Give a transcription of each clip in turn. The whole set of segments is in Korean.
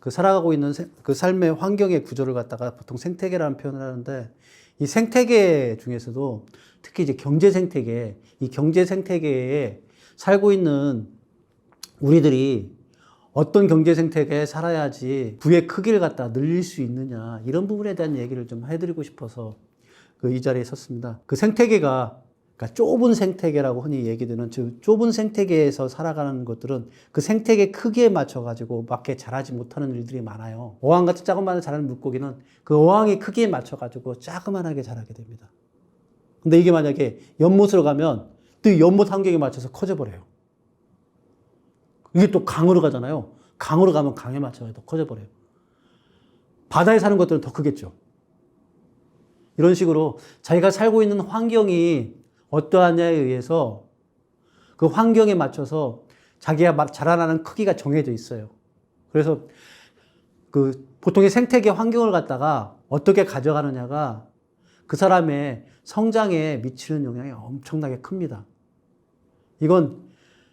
그 살아가고 있는 그 삶의 환경의 구조를 갖다가 보통 생태계라는 표현을 하는데, 이 생태계 중에서도 특히 이제 경제 생태계, 이 경제 생태계에 살고 있는 우리들이 어떤 경제 생태계에 살아야지 부의 크기를 갖다 늘릴 수 있느냐, 이런 부분에 대한 얘기를 좀 해드리고 싶어서 이 자리에 섰습니다. 그 생태계가, 그러니까 좁은 생태계라고 흔히 얘기되는, 즉 좁은 생태계에서 살아가는 것들은 그 생태계 크기에 맞춰가지고 맞게 자라지 못하는 일들이 많아요. 어항같이 조그마한 자라는 물고기는 그 어항의 크기에 맞춰가지고 조그만하게 자라게 됩니다. 근데 이게 만약에 연못으로 가면 또 연못 환경에 맞춰서 커져버려요. 이게 또 강으로 가잖아요. 강으로 가면 강에 맞춰서 더 커져버려요. 바다에 사는 것들은 더 크겠죠. 이런 식으로 자기가 살고 있는 환경이 어떠하냐에 의해서 그 환경에 맞춰서 자기가 자라나는 크기가 정해져 있어요. 그래서 그 보통의 생태계 환경을 갖다가 어떻게 가져가느냐가 그 사람의 성장에 미치는 영향이 엄청나게 큽니다. 이건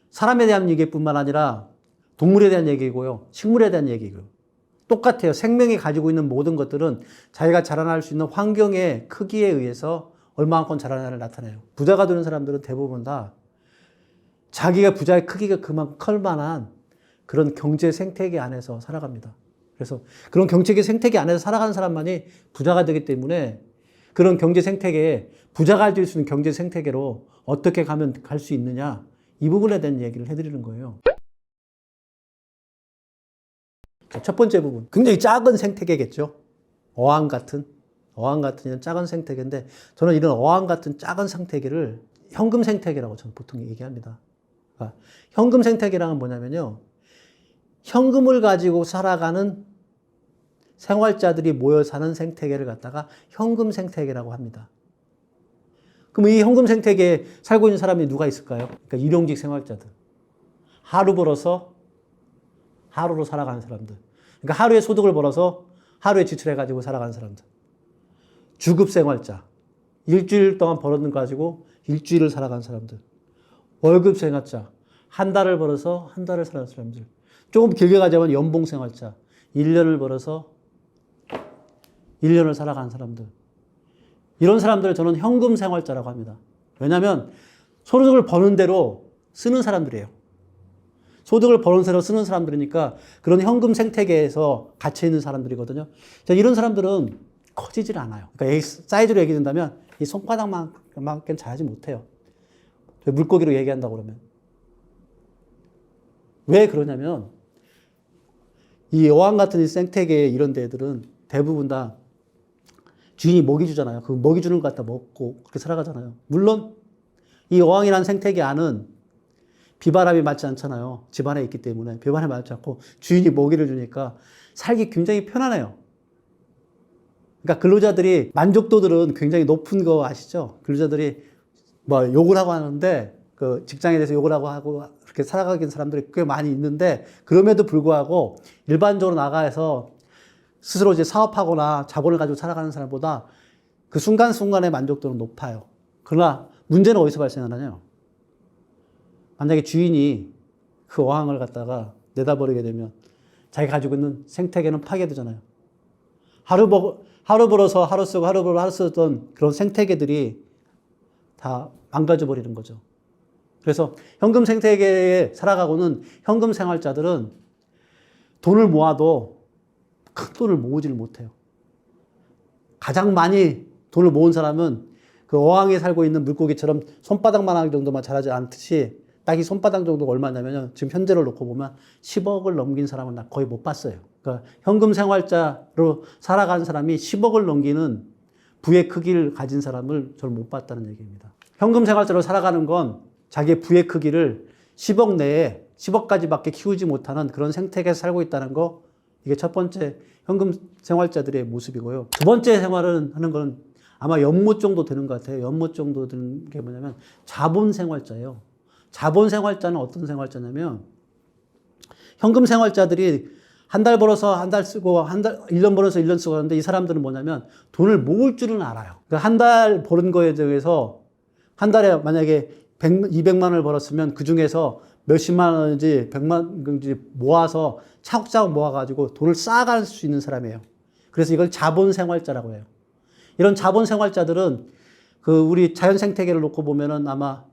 사람에 대한 얘기뿐만 아니라 동물에 대한 얘기고요, 식물에 대한 얘기고요. 똑같아요. 생명이 가지고 있는 모든 것들은 자기가 자라날 수 있는 환경의 크기에 의해서 얼마만큼 자라나를 나타내요. 부자가 되는 사람들은 대부분 다 자기가 부자의 크기가 그만큼 클 만한 그런 경제 생태계 안에서 살아갑니다. 그래서 그런 경제 생태계 안에서 살아가는 사람만이 부자가 되기 때문에 그런 경제 생태계에 부자가 될 수 있는 경제 생태계로 어떻게 가면 갈 수 있느냐, 이 부분에 대한 얘기를 해드리는 거예요. 첫 번째 부분, 굉장히 작은 생태계겠죠. 어항 같은 이런 작은 생태계인데, 저는 이런 어항 같은 작은 생태계를 현금 생태계라고 저는 보통 얘기합니다. 그러니까 현금 생태계란 뭐냐면요, 현금을 가지고 살아가는 생활자들이 모여 사는 생태계를 갖다가 현금 생태계라고 합니다. 그럼 이 현금 생태계에 살고 있는 사람이 누가 있을까요? 그러니까 일용직 생활자들. 하루 벌어서 하루로 살아가는 사람들. 그러니까 하루에 소득을 벌어서 하루에 지출해가지고 살아가는 사람들. 주급 생활자. 일주일 동안 벌었는 거 가지고 일주일을 살아가는 사람들. 월급 생활자. 한 달을 벌어서 한 달을 살아가는 사람들. 조금 길게 가자면 연봉 생활자. 1년을 벌어서 1년을 살아가는 사람들. 이런 사람들을 저는 현금 생활자라고 합니다. 왜냐하면 소득을 버는 대로 쓰는 사람들이에요. 소득을 버는 대로 쓰는 사람들이니까 그런 현금 생태계에서 갇혀 있는 사람들이거든요. 자, 이런 사람들은 커지질 않아요. 그러니까 사이즈로 얘기된다면 이 손바닥만큼 자라지 못해요. 물고기로 얘기한다고 그러면. 왜 그러냐면 이 어항 같은 이 생태계 이런 데들은 대부분 다 주인이 먹이 주잖아요. 그 먹이 주는 거 갖다 먹고 그렇게 살아가잖아요. 물론 이 어항이라는 생태계 안은 비바람이 맞지 않잖아요. 집 안에 있기 때문에 비바람이 맞지 않고 주인이 먹이를 주니까 살기 굉장히 편안해요. 그러니까 근로자들이 만족도들은 굉장히 높은 거 아시죠? 근로자들이 뭐 욕을 하고 하는데 그 직장에 대해서 욕을 하고 그렇게 살아가는 사람들이 꽤 많이 있는데, 그럼에도 불구하고 일반적으로 나가서 스스로 이제 사업하거나 자본을 가지고 살아가는 사람보다 그 순간순간의 만족도는 높아요. 그러나 문제는 어디서 발생하느냐? 만약에 주인이 그 어항을 갖다가 내다버리게 되면 자기가 가지고 있는 생태계는 파괴되잖아요. 하루 벌어서 하루 쓰고 하루 벌어서 하루 쓰던 그런 생태계들이 다 망가져 버리는 거죠. 그래서 현금 생태계에 살아가고는 현금 생활자들은 돈을 모아도 큰 돈을 모으지를 못해요. 가장 많이 돈을 모은 사람은 그 어항에 살고 있는 물고기처럼 손바닥만한 정도만 자라지 않듯이 딱 이 손바닥 정도가 얼마냐면 지금 현재를 놓고 보면 10억을 넘긴 사람은 나 거의 못 봤어요. 그러니까 현금 생활자로 살아가는 사람이 10억을 넘기는 부의 크기를 가진 사람을 저는 못 봤다는 얘기입니다. 현금 생활자로 살아가는 건 자기의 부의 크기를 10억 내에 10억까지밖에 키우지 못하는 그런 생태계에서 살고 있다는 거, 이게 첫 번째 현금 생활자들의 모습이고요. 두 번째 생활을 하는 건 아마 연못 정도 되는 것 같아요. 연못 정도 되는 게 뭐냐면 자본 생활자예요. 자본 생활자는 어떤 생활자냐면 현금 생활자들이 한 달 벌어서 한 달 쓰고 1년 벌어서 1년 쓰고 하는데, 이 사람들은 뭐냐면 돈을 모을 줄은 알아요. 그러니까 한 달 버는 거에 대해서 한 달에 만약에 200만 원을 벌었으면 그 중에서 몇십만 원인지 백만 원인지 모아서 차곡차곡 모아가지고 돈을 쌓아갈 수 있는 사람이에요. 그래서 이걸 자본생활자라고 해요. 이런 자본생활자들은 그 우리 자연생태계를 놓고 보면은 아마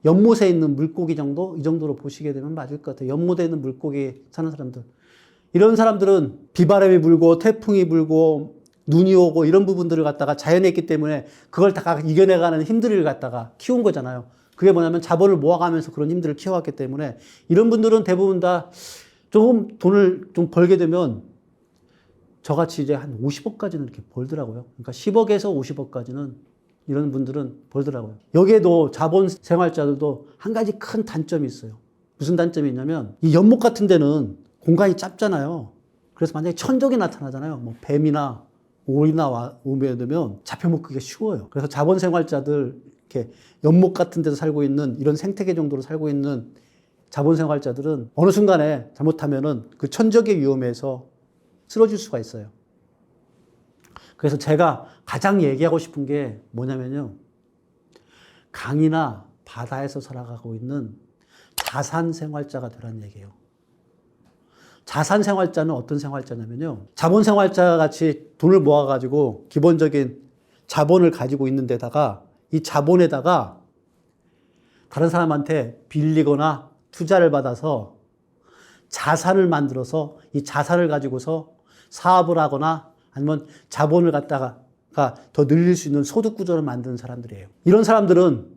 연못에 있는 물고기 정도? 이 정도로 보시게 되면 맞을 것 같아요. 연못에 있는 물고기 사는 사람들. 이런 사람들은 비바람이 불고 태풍이 불고 눈이 오고 이런 부분들을 갖다가 자연에 있기 때문에 그걸 다 이겨내가는 힘들을 갖다가 키운 거잖아요. 그게 뭐냐면 자본을 모아가면서 그런 힘들을 키워왔기 때문에 이런 분들은 대부분 다 조금 돈을 좀 벌게 되면 저같이 이제 한 50억까지는 이렇게 벌더라고요. 그러니까 10억에서 50억까지는 이런 분들은 벌더라고요. 여기에도 자본 생활자들도 한 가지 큰 단점이 있어요. 무슨 단점이 있냐면 이 연못 같은 데는 공간이 짧잖아요. 그래서 만약에 천적이 나타나잖아요. 뭐 뱀이나 오리나 오게 되면 잡혀먹기가 쉬워요. 그래서 자본 생활자들 이렇게 연못 같은 데서 살고 있는 이런 생태계 정도로 살고 있는 자본 생활자들은 어느 순간에 잘못하면은 그 천적의 위험에서 쓰러질 수가 있어요. 그래서 제가 가장 얘기하고 싶은 게 뭐냐면요. 강이나 바다에서 살아가고 있는 자산 생활자가 되라는 얘기예요. 자산 생활자는 어떤 생활자냐면요. 자본 생활자 같이 돈을 모아가지고 기본적인 자본을 가지고 있는 데다가 이 자본에다가 다른 사람한테 빌리거나 투자를 받아서 자산을 만들어서 이 자산을 가지고서 사업을 하거나 아니면 자본을 갖다가 더 늘릴 수 있는 소득 구조를 만드는 사람들이에요. 이런 사람들은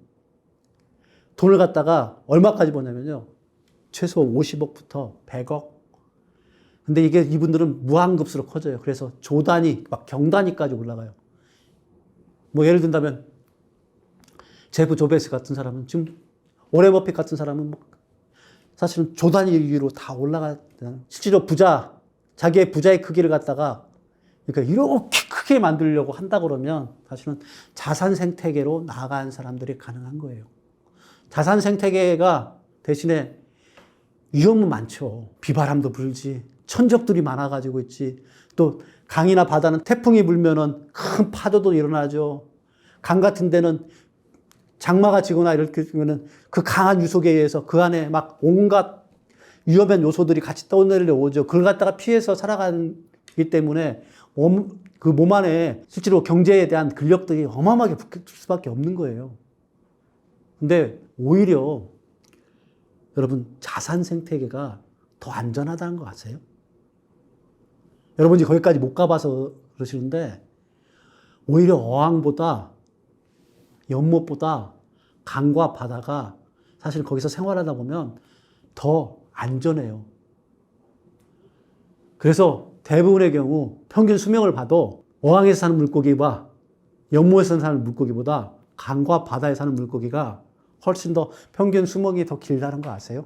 돈을 갖다가 얼마까지 버냐면요. 최소 50억부터 100억. 근데 이게 이분들은 무한급수로 커져요. 그래서 조 단위, 막 경 단위까지 올라가요. 뭐 예를 든다면 제프 조베스 같은 사람은 지금 워렌 버핏 같은 사람은 뭐 사실은 조 단위로 다 올라가요. 실제로 자기의 부자의 크기를 갖다가 그러니까 이렇게 크게 만들려고 한다 그러면 사실은 자산 생태계로 나아가는 사람들이 가능한 거예요. 자산 생태계가 대신에 위험은 많죠. 비바람도 불지, 천적들이 많아가지고 있지. 또 강이나 바다는 태풍이 불면은 큰 파도도 일어나죠. 강 같은 데는 장마가 지거나 이렇게 되면은 그 강한 유속에 의해서 그 안에 막 온갖 위험한 요소들이 같이 떠내려오죠. 그걸 갖다가 피해서 살아가기 때문에 그 몸 안에 실제로 경제에 대한 근력들이 어마어마하게 붙을 수밖에 없는 거예요. 근데 오히려 여러분 자산 생태계가 더 안전하다는 거 아세요? 여러분이 거기까지 못 가봐서 그러시는데 오히려 어항보다 연못보다 강과 바다가 사실 거기서 생활하다 보면 더 안전해요. 그래서 대부분의 경우 평균 수명을 봐도 어항에서 사는 물고기와 연못에서 사는 물고기보다 강과 바다에 사는 물고기가 훨씬 더 평균 수명이 더 길다는 거 아세요?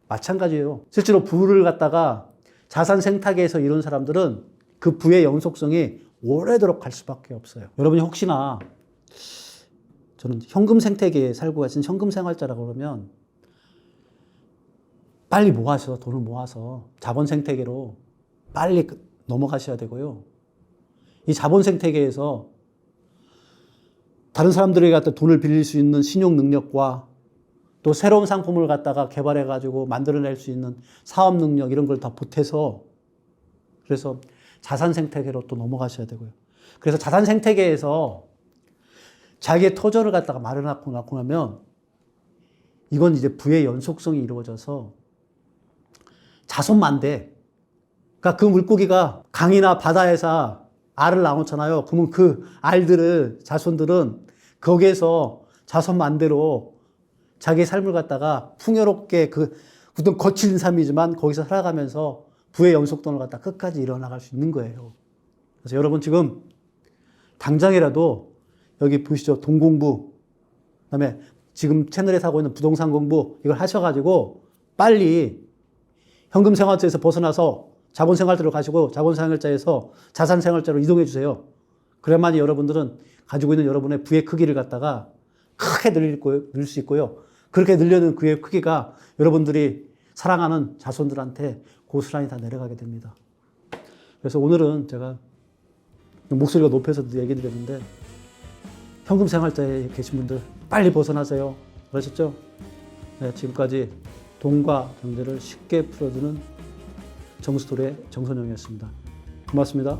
마찬가지예요. 실제로 부를 갖다가 자산 생태계에서 이룬 사람들은 그 부의 연속성이 오래도록 갈 수밖에 없어요. 여러분이 혹시나 저는 현금 생태계에 살고 계신 현금 생활자라고 그러면 빨리 모아서 돈을 모아서 자본 생태계로 빨리 넘어가셔야 되고요. 이 자본 생태계에서 다른 사람들에게 갖다 돈을 빌릴 수 있는 신용 능력과 또 새로운 상품을 갖다가 개발해가지고 만들어낼 수 있는 사업 능력 이런 걸 다 보태서 그래서 자산 생태계로 또 넘어가셔야 되고요. 그래서 자산 생태계에서 자기의 터전을 갖다가 마련하고 나면 이건 이제 부의 연속성이 이루어져서 자손만대. 그러니까 그 물고기가 강이나 바다에서 알을 낳잖아요. 그러면 그 알들을 자손들은 거기에서 자손만대로 자기의 삶을 갖다가 풍요롭게 그 어떤 거친 삶이지만 거기서 살아가면서 부의 연속성을 갖다 끝까지 이뤄나갈 수 있는 거예요. 그래서 여러분 지금 당장이라도 여기 보시죠. 돈 공부, 그다음에 지금 채널에서 하고 있는 부동산 공부 이걸 하셔가지고 빨리 현금 생활자에서 벗어나서 자본 생활자로 가시고 자본 생활자에서 자산 생활자로 이동해 주세요. 그래야만이 여러분들은 가지고 있는 여러분의 부의 크기를 갖다가 크게 늘릴 수 있고요. 그렇게 늘려는 그의 크기가 여러분들이 사랑하는 자손들한테 고스란히 다 내려가게 됩니다. 그래서 오늘은 제가 목소리가 높여서 얘기 드렸는데 현금 생활자에 계신 분들 빨리 벗어나세요. 그러셨죠? 네, 지금까지 돈과 경제를 쉽게 풀어주는 정스토리의 정선영이었습니다. 고맙습니다.